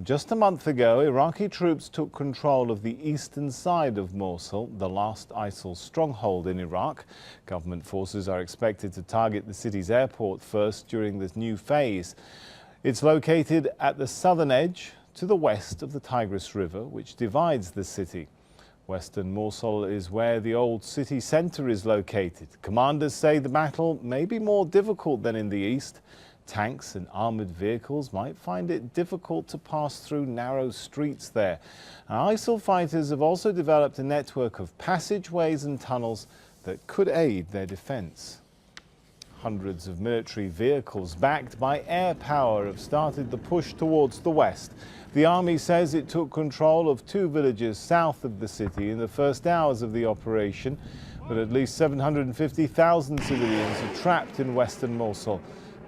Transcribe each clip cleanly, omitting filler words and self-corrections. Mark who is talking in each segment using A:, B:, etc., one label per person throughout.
A: just a month ago, Iraqi troops took control of the eastern side of Mosul, the last ISIL stronghold in Iraq. Government forces are expected to target the city's airport first during this new phase. It's located at the southern edge, to the west of the Tigris River, which divides the city. Western Mosul is where the old city centre is located. Commanders say the battle may be more difficult than in the east. Tanks and armoured vehicles might find it difficult to pass through narrow streets there. ISIL fighters have also developed a network of passageways and tunnels that could aid their defence. Hundreds of military vehicles backed by air power have started the push towards the west. The army says it took control of 2 villages south of the city in the first hours of the operation, but at least 750,000 civilians are trapped in western Mosul.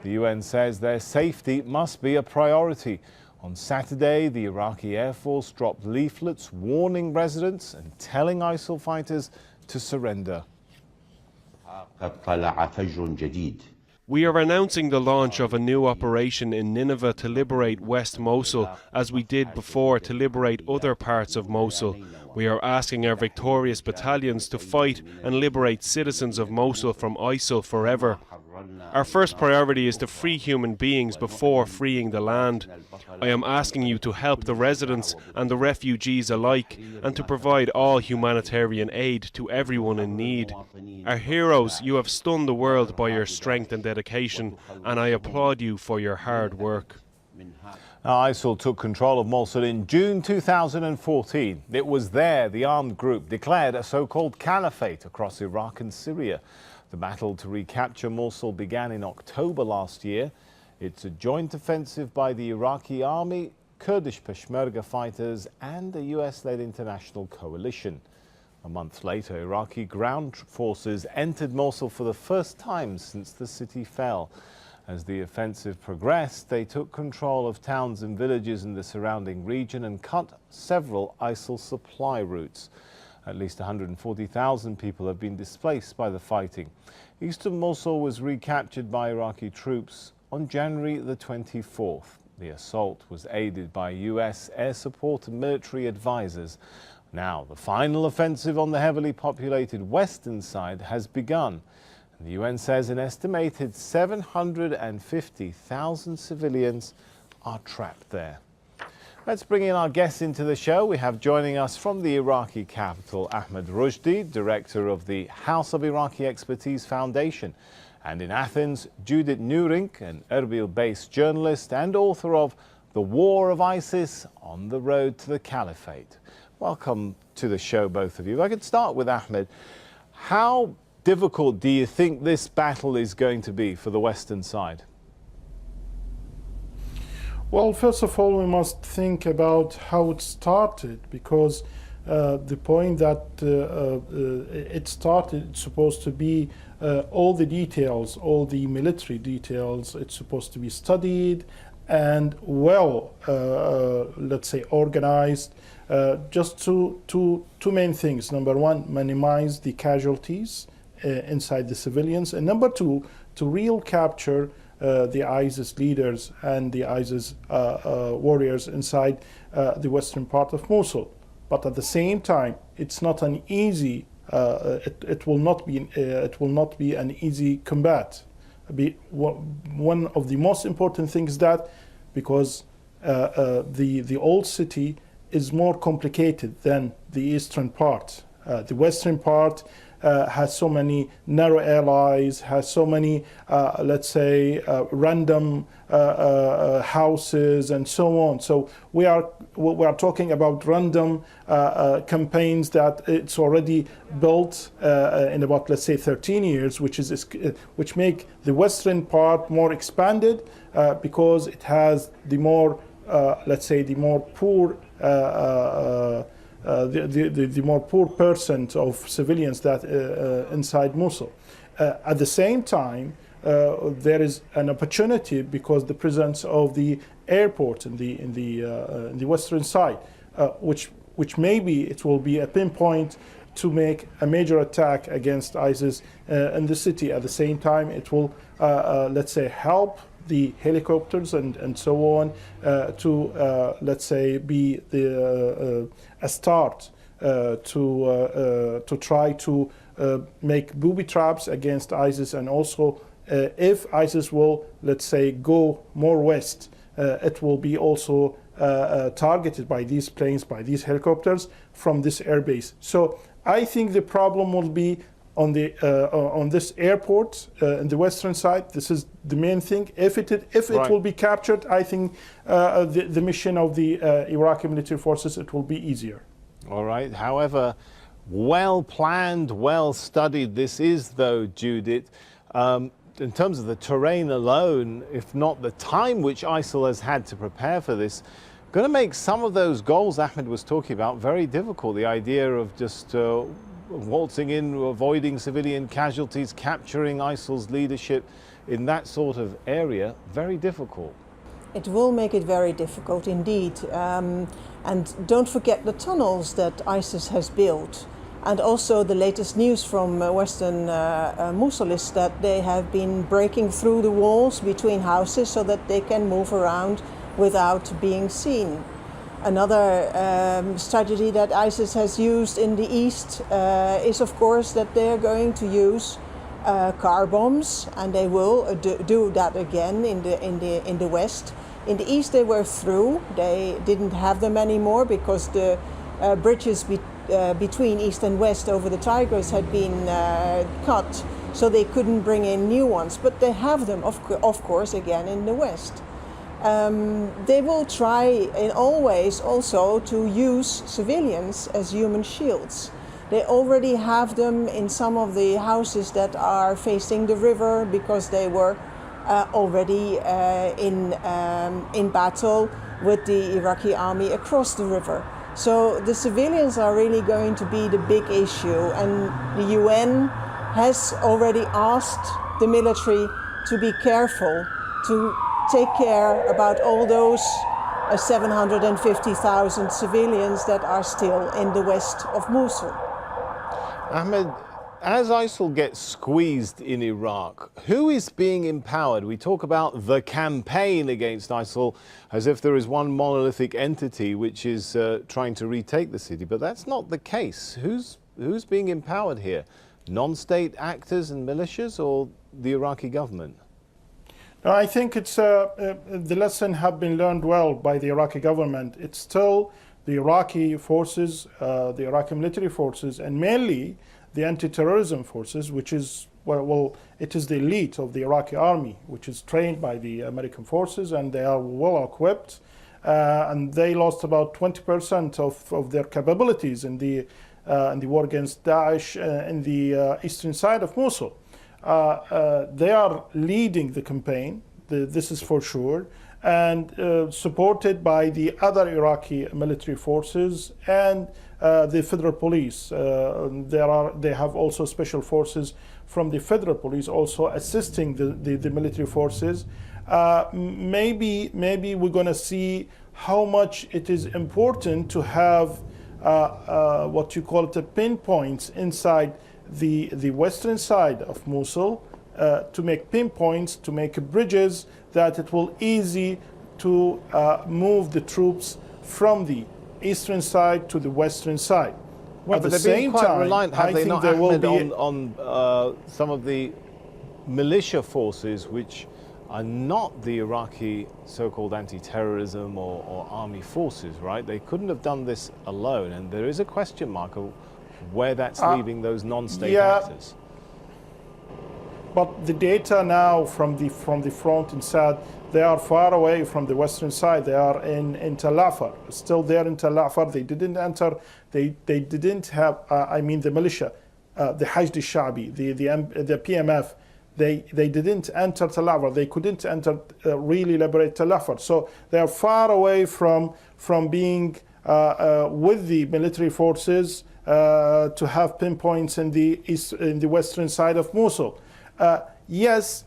A: The UN says their safety must be a priority. On Saturday, the Iraqi Air Force dropped leaflets warning residents and telling ISIL fighters to surrender.
B: We are announcing the launch of a new operation in Nineveh to liberate West Mosul, as we did before to liberate other parts of Mosul. We are asking our victorious battalions to fight and liberate citizens of Mosul from ISIL forever. Our first priority is to free human beings before freeing the land. I am asking you to help the residents and the refugees alike, and to provide all humanitarian aid to everyone in need. Our heroes, you have stunned the world by your strength and dedication, and I applaud you for your hard work.
A: ISIL took control of Mosul in June 2014. It was there the armed group declared a so-called caliphate across Iraq and Syria. The battle to recapture Mosul began in October last year. It's a joint offensive by the Iraqi army, Kurdish Peshmerga fighters and a US-led international coalition. A month later, Iraqi ground forces entered Mosul for the first time since the city fell. As the offensive progressed, they took control of towns and villages in the surrounding region and cut several ISIL supply routes. At least 140,000 people have been displaced by the fighting. Eastern Mosul was recaptured by Iraqi troops on January the 24th. The assault was aided by US air support and military advisors. Now, the final offensive on the heavily populated western side has begun. And the UN says an estimated 750,000 civilians are trapped there. Let's bring in our guests into the show. We have joining us from the Iraqi capital, Ahmed Rushdie, director of the House of Iraqi Expertise Foundation. And in Athens, Judith Nurink, an Erbil-based journalist and author of The War of ISIS on the Road to the Caliphate. Welcome to the show, both of you. I could start with Ahmed. How difficult do you think this battle is going to be for the Western side?
C: Well, first of all, we must think about how it started, because the point that it started, it's supposed to be all the details, all the military details, it's supposed to be studied and well, let's say, organized. Just two main things. Number one, minimize the casualties inside the civilians, and number two, to real capture the ISIS leaders and the ISIS warriors inside the western part of Mosul. But at the same time, it's not an easy. It will not be an easy combat. One of the most important things that because the old city is more complicated than the eastern part. The western part has so many narrow allies, has so many, let's say, random houses and so on. So we are talking about random campaigns that it's already built in about, let's say, 13 years, which make the western part more expanded because it has the more, let's say, the more poor. The more poor percent of civilians that inside Mosul. At the same time, there is an opportunity because the presence of the airport in the western side, which maybe it will be a pinpoint to make a major attack against ISIS in the city. At the same time, it will, let's say, help the helicopters and so on to, let's say, be a start to try to make booby traps against ISIS, and also if ISIS will, let's say, go more west, it will be also targeted by these planes, by these helicopters from this airbase. So I think the problem will be on this airport in the western side. This is the main thing. If it will be captured, I think the mission of the Iraqi military forces, it will be easier.
A: All right. However, well planned, well studied this is, though, Judith. In terms of the terrain alone, if not the time which ISIL has had to prepare for this, going to make some of those goals Ahmed was talking about very difficult. The idea of just waltzing in, avoiding civilian casualties, capturing ISIL's leadership in that sort of area, very difficult.
D: It will make it very difficult indeed. And don't forget the tunnels that ISIS has built. And also the latest news from western Mosul is that they have been breaking through the walls between houses so that they can move around without being seen. Another strategy that ISIS has used in the east is, of course, that they are going to use car bombs, and they will do that again in the west. In the east, they were through. They didn't have them anymore because the bridges between east and west over the Tigris had been cut, so they couldn't bring in new ones. But they have them, of course, again in the west. They will try in all ways also to use civilians as human shields. They already have them in some of the houses that are facing the river because they were already in battle with the Iraqi army across the river. So the civilians are really going to be the big issue, and the UN has already asked the military to be careful, to take care about all those 750,000 civilians that are still in the west of Mosul.
A: Ahmed, as ISIL gets squeezed in Iraq, who is being empowered? We talk about the campaign against ISIL as if there is one monolithic entity which is trying to retake the city, but that's not the case. Who's being empowered here? Non-state actors and militias, or the Iraqi government?
C: No, I think it's the lesson have been learned well by the Iraqi government. It's still the Iraqi forces, the Iraqi military forces, and mainly the anti-terrorism forces, which is, well, it is the elite of the Iraqi army, which is trained by the American forces, and they are well equipped. And they lost about 20% of their capabilities in the war against Daesh in the eastern side of Mosul. They are leading the campaign, this is for sure, and supported by the other Iraqi military forces and the federal police. They have also special forces from the federal police also assisting the military forces. Maybe we're going to see how much it is important to have what you call it, pinpoints inside the western side of Mosul, to make pinpoints, to make bridges that it will easy to move the troops from the eastern side to the western side.
A: Well,
C: at the
A: they're
C: same
A: being quite
C: time,
A: reliant, have
C: I
A: they
C: think
A: not,
C: there will
A: Ahmed,
C: be
A: on some of the militia forces which are not the Iraqi so-called anti-terrorism or army forces, right? They couldn't have done this alone, and there is a question mark of where that's leaving those non-state actors.
C: But the data now from the front and side, they are far away from the western side. They are in Tel Afar, still there in Tel Afar. They didn't enter. They didn't have. I mean the militia, the Hashd al-Sha'bi, the PMF. They didn't enter Tel Afar. They couldn't enter really liberate Tel Afar. So they are far away from being with the military forces to have pinpoints in the western side of Mosul. Yes,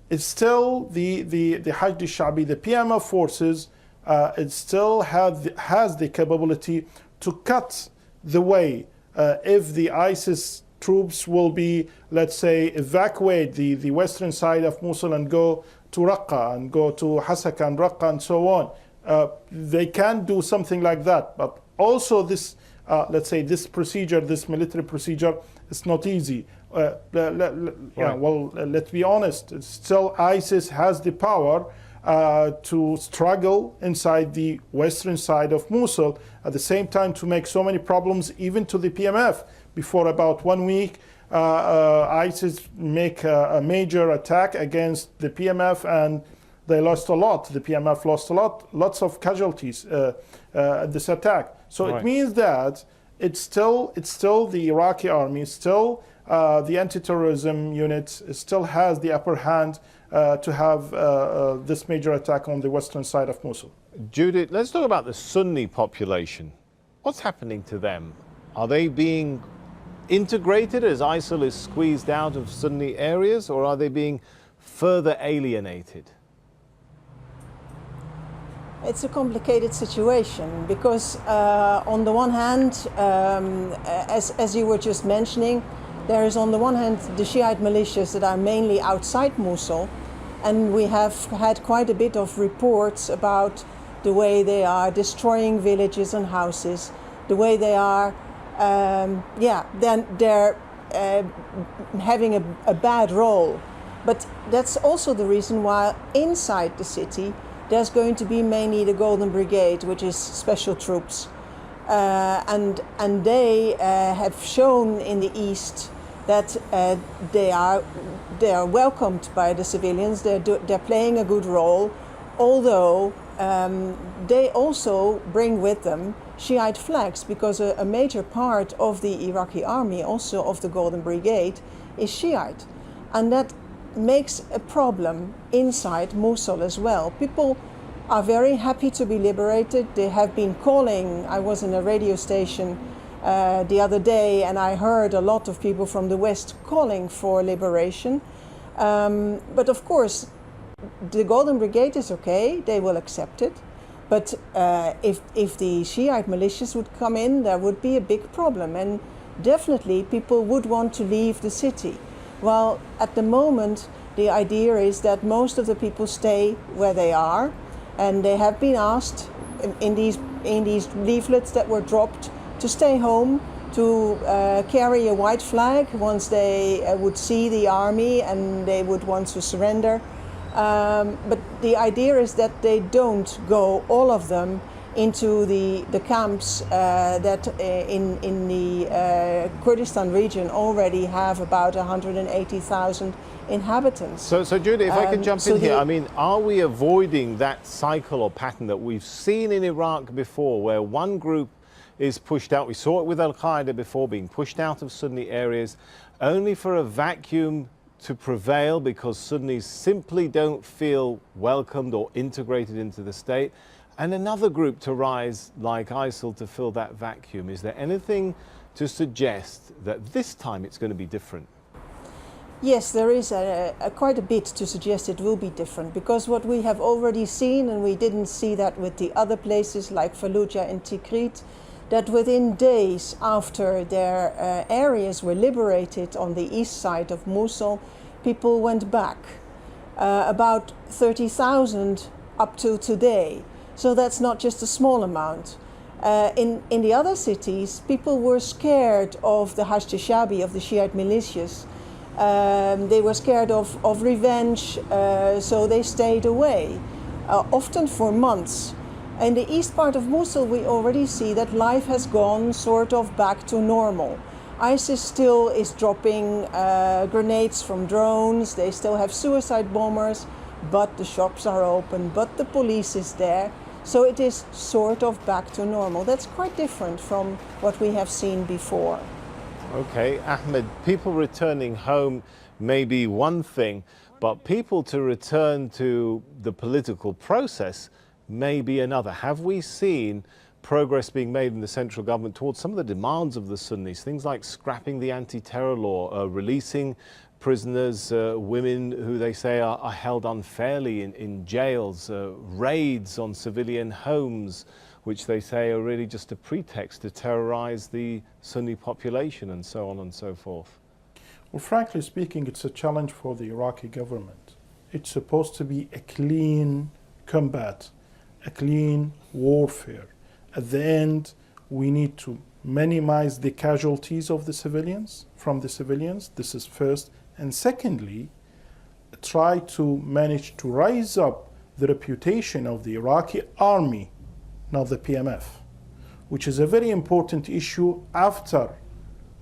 C: it's still the Hashd al-Sha'bi, the PMF forces. It still has the capability to cut the way if the ISIS troops will be, let's say, evacuate the western side of Mosul and go to Raqqa and go to Hasaka and Raqqa and so on. They can do something like that, but also this, let's say, this procedure, this military procedure, is not easy. Let's be honest. Still, ISIS has the power to struggle inside the western side of Mosul, at the same time to make so many problems even to the PMF. Before about 1 week, ISIS make a major attack against the PMF, and they lost a lot. The PMF lost a lot, lots of casualties at this attack. So it means that it's still the Iraqi army, still the anti-terrorism unit still has the upper hand to have this major attack on the western side of Mosul.
A: Judith, let's talk about the Sunni population. What's happening to them? Are they being integrated as ISIL is squeezed out of Sunni areas, or are they being further alienated?
D: It's a complicated situation because on the one hand, as you were just mentioning, there is on the one hand the Shiite militias that are mainly outside Mosul, and we have had quite a bit of reports about the way they are destroying villages and houses, the way they are, then they're having a bad role. But that's also the reason why inside the city there's going to be mainly the Golden Brigade, which is special troops. And they have shown in the east that they are welcomed by the civilians. They're playing a good role, although they also bring with them Shiite flags, because a major part of the Iraqi army, also of the Golden Brigade, is Shiite. And that makes a problem inside Mosul as well. People are very happy to be liberated. They have been calling. I was in a radio station the other day, and I heard a lot of people from the West calling for liberation. But of course, the Golden Brigade is okay, they will accept it. But if the Shiite militias would come in, there would be a big problem. And definitely people would want to leave the city. Well, at the moment, the idea is that most of the people stay where they are, and they have been asked in these leaflets that were dropped to stay home, to carry a white flag once they would see the army and they would want to surrender. But the idea is that they don't go, all of them, into the camps that in the Kurdistan region already have about 180,000 inhabitants.
A: So Judy, if I could jump in here, I mean, are we avoiding that cycle or pattern that we've seen in Iraq before, where one group is pushed out? We saw it with Al-Qaeda before, being pushed out of Sunni areas, only for a vacuum to prevail because Sunnis simply don't feel welcomed or integrated into the state, and another group to rise like ISIL to fill that vacuum. Is there anything to suggest that this time it's going to be different?
D: Yes, there is quite a bit to suggest it will be different, because what we have already seen, and we didn't see that with the other places like Fallujah and Tikrit, that within days after their areas were liberated on the east side of Mosul, people went back. About 30,000 up to today. So that's not just a small amount. In the other cities, people were scared of the Hashd Shabi, of the Shiite militias. They were scared of revenge, so they stayed away, often for months. In the east part of Mosul, we already see that life has gone sort of back to normal. ISIS still is dropping grenades from drones, they still have suicide bombers, but the shops are open, but the police is there. So it is sort of back to normal. That's quite different from what we have seen before.
A: Okay, Ahmed, people returning home may be one thing, but people to return to the political process may be another. Have we seen progress being made in the central government towards some of the demands of the Sunnis, things like scrapping the anti-terror law, releasing prisoners, women who they say are held unfairly in jails, raids on civilian homes? which they say are really just a pretext to terrorize the Sunni population and so on and so forth?
C: Well, frankly speaking, it's a challenge for the Iraqi government. It's supposed to be a clean combat, a clean warfare. At the end, we need to minimize the casualties of the civilians, from the civilians. This is first. And secondly, try to manage to raise up the reputation of the Iraqi army, not the PMF, which is a very important issue after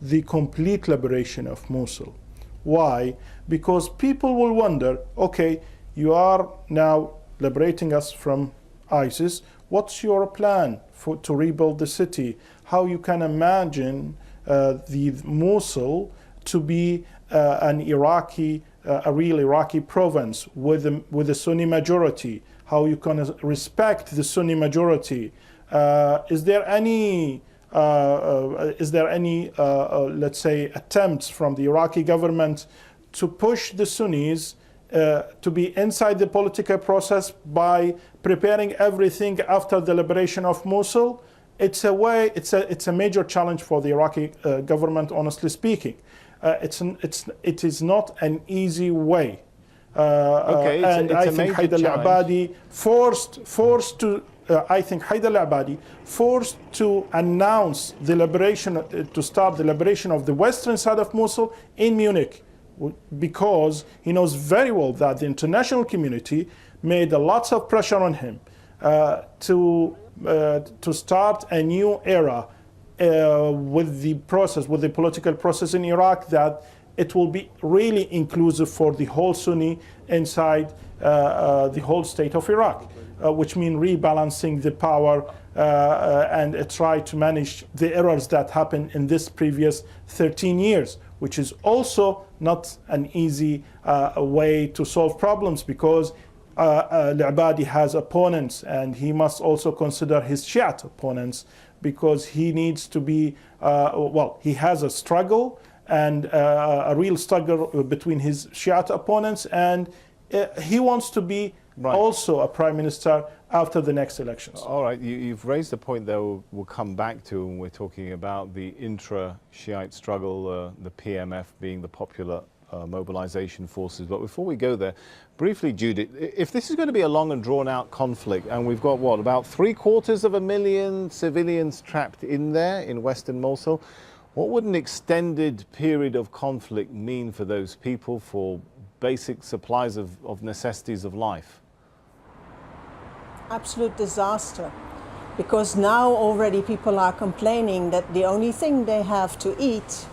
C: the complete liberation of Mosul. Why? Because people will wonder, okay, you are now liberating us from ISIS. What's your plan to rebuild the city? How you can imagine the Mosul to be a real Iraqi province with a Sunni majority? How you can respect the Sunni majority? Is there any let's say, attempts from the Iraqi government to push the Sunnis to be inside the political process by preparing everything after the liberation of Mosul? It's a major challenge for the Iraqi government, honestly speaking. It is not an easy way. And I think Haidar al-Abadi forced to announce the liberation, to start the liberation of the western side of Mosul in Munich, because he knows very well that the international community made lots of pressure on him to start a new era with the political process in Iraq, that it will be really inclusive for the whole Sunni inside the whole state of Iraq, which means rebalancing the power and try to manage the errors that happened in this previous 13 years, which is also not an easy way to solve problems, because al-Abadi has opponents, and he must also consider his Shiite opponents, because he needs to be, he has a struggle, and a real struggle between his Shiite opponents, and he wants to be also a prime minister after the next elections.
A: All right, you've raised a point there we'll come back to when we're talking about the intra-Shiite struggle, the PMF being the popular mobilization forces. But before we go there, briefly, Judith, if this is going to be a long and drawn-out conflict, and we've got, what, about 750,000 civilians trapped in there in western Mosul, what would an extended period of conflict mean for those people, for basic supplies of necessities of life?
D: Absolute disaster, because now already people are complaining that the only thing they have to eat,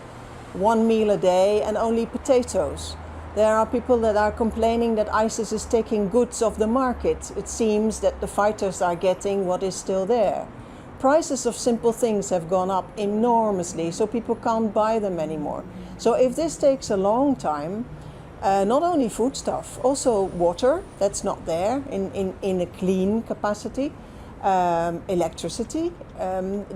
D: one meal a day, and only potatoes. There are people that are complaining that ISIS is taking goods off the market. It seems that the fighters are getting what is still there. Prices of simple things have gone up enormously, so people can't buy them anymore. So if this takes a long time, not only foodstuff, also water, that's not there in a clean capacity, electricity,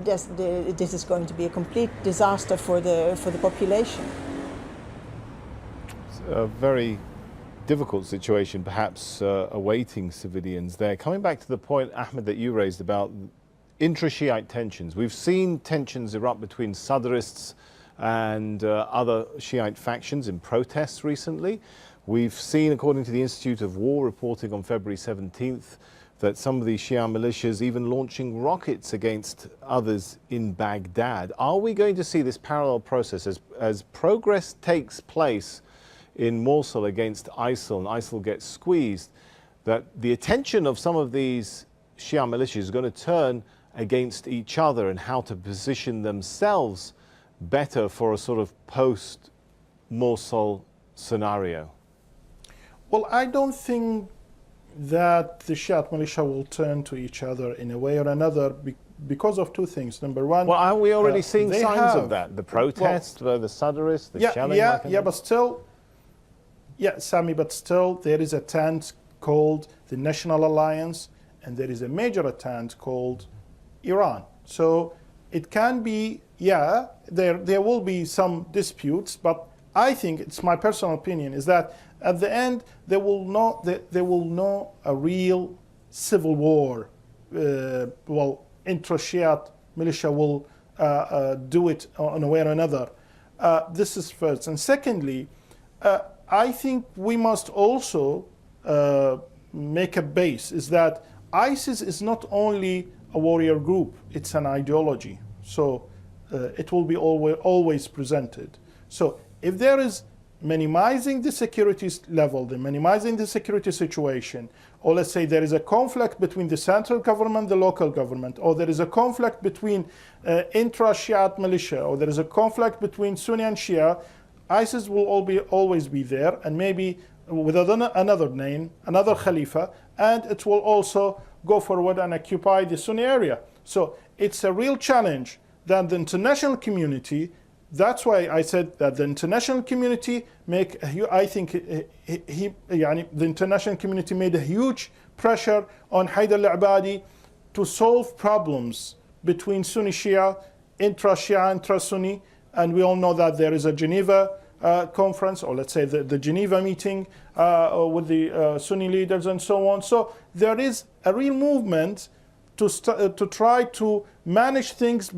D: this is going to be a complete disaster for the population.
A: It's a very difficult situation, perhaps awaiting civilians there. Coming back to the point, Ahmed, that you raised about intra-Shiite tensions. We've seen tensions erupt between Sadrists and other Shiite factions in protests recently. We've seen, according to the Institute of War reporting on February 17th, that some of these Shia militias even launching rockets against others in Baghdad. Are we going to see this parallel process as progress takes place in Mosul against ISIL, and ISIL gets squeezed, that the attention of some of these Shia militias is going to turn against each other and how to position themselves better for a sort of post-Mosul scenario?
C: Well, I don't think that the Shiite militia will turn to each other in a way or another because of two things. Number one...
A: Well, aren't we already seeing signs of that? The protests, the Sadrists, the shelling?
C: But still... Yeah, Sami, but still there is a tent called the National Alliance, and there is a major tent called Iran. So it can be, there will be some disputes, but I think, it's my personal opinion, is that at the end there will not a real civil war intra-Shiite militia will do it in a way or another. This is first. And secondly, I think we must also make a base, is that ISIS is not only a warrior group, it's an ideology. So it will be always presented. So if there is minimizing the security level, minimizing the security situation, or let's say there is a conflict between the central government, the local government, or there is a conflict between intra-Shiite militia, or there is a conflict between Sunni and Shia, ISIS will always be there, and maybe with another name, another Khalifa, and it will also go forward and occupy the Sunni area. So it's a real challenge that the international community, that's why I said that the international community I think the international community made a huge pressure on Haider al-Abadi to solve problems between Sunni Shia, intra-Shia, intra-Sunni, and we all know that there is a Geneva conference, or let's say the Geneva meeting with the Sunni leaders and so on. So there is a real movement to try to manage things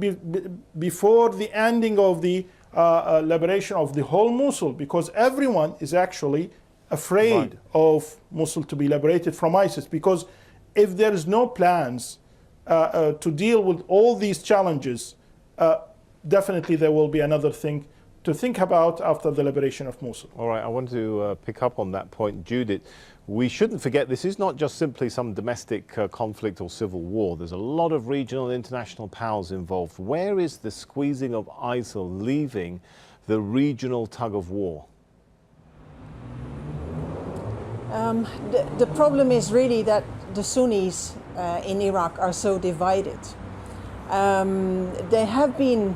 C: before the ending of the liberation of the whole Mosul, because everyone is actually afraid of Mosul to be liberated from ISIS, because if there is no plans to deal with all these challenges, definitely there will be another thing to think about after the liberation of Mosul.
A: All right, I want to pick up on that point, Judith. We shouldn't forget this is not just simply some domestic conflict or civil war. There's a lot of regional and international powers involved. Where is the squeezing of ISIL leaving the regional tug of war?
D: The problem is really that the Sunnis in Iraq are so divided. They have been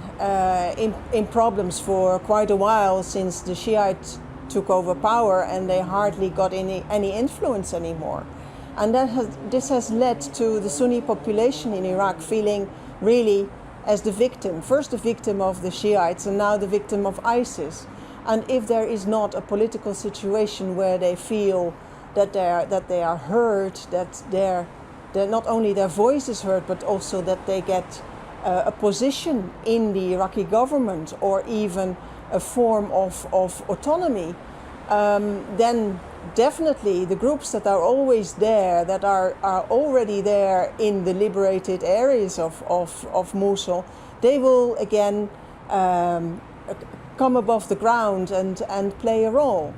D: in problems for quite a while since the Shiites took over power, and they hardly got any influence anymore. And this has led to the Sunni population in Iraq feeling really as the victim, first the victim of the Shiites and now the victim of ISIS. And if there is not a political situation where they feel that they are heard, that not only their voice is heard, but also that they get a position in the Iraqi government or even a form of autonomy, then definitely the groups that are always there, that are already there in the liberated areas of Mosul, they will again come above the ground and play a role.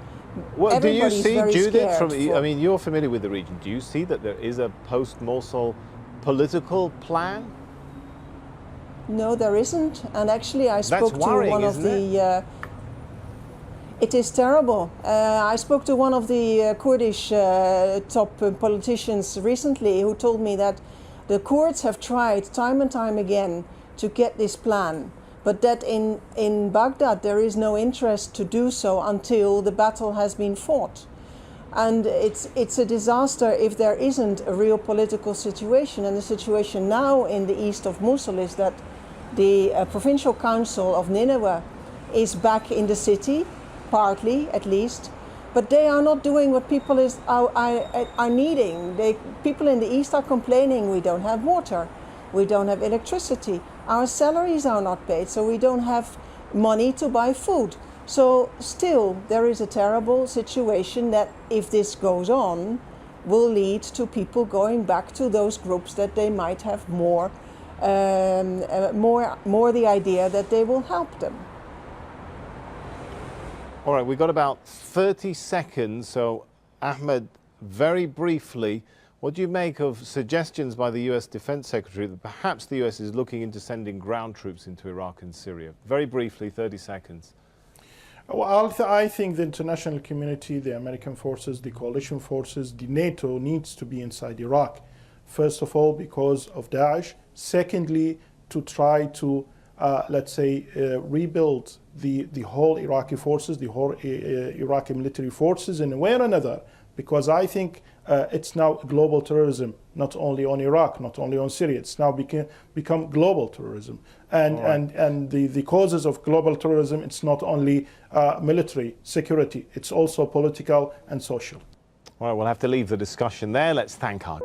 A: Well, do you see, Judith,
D: I
A: mean, you're familiar with the region, do you see that there is a post-Mosul political plan?
D: No, there isn't. And actually, I spoke to one of the... It is terrible. I spoke to one of the Kurdish top politicians recently who told me that the Kurds have tried time and time again to get this plan, but that in Baghdad there is no interest to do so until the battle has been fought. And it's a disaster if there isn't a real political situation. And the situation now in the east of Mosul is that the provincial council of Nineveh is back in the city, partly at least, but they are not doing what people are needing. People in the east are complaining, we don't have water, we don't have electricity, our salaries are not paid, so we don't have money to buy food. So still there is a terrible situation that, if this goes on, will lead to people going back to those groups that they might have more the idea that they will help them.
A: All right, we've got about 30 seconds, so Ahmed, very briefly, what do you make of suggestions by the US Defense Secretary that perhaps the US is looking into sending ground troops into Iraq and Syria? Very briefly, 30 seconds.
C: Well, I think the international community, the American forces, the coalition forces, the NATO needs to be inside Iraq. First of all, because of Daesh. Secondly, to try to, let's say, rebuild the whole Iraqi forces, the whole Iraqi military forces in a way or another, because I think it's now global terrorism, not only on Iraq, not only on Syria. It's now become global terrorism. And the causes of global terrorism, it's not only military security, it's also political and social.
A: All right, we'll have to leave the discussion there. Let's thank our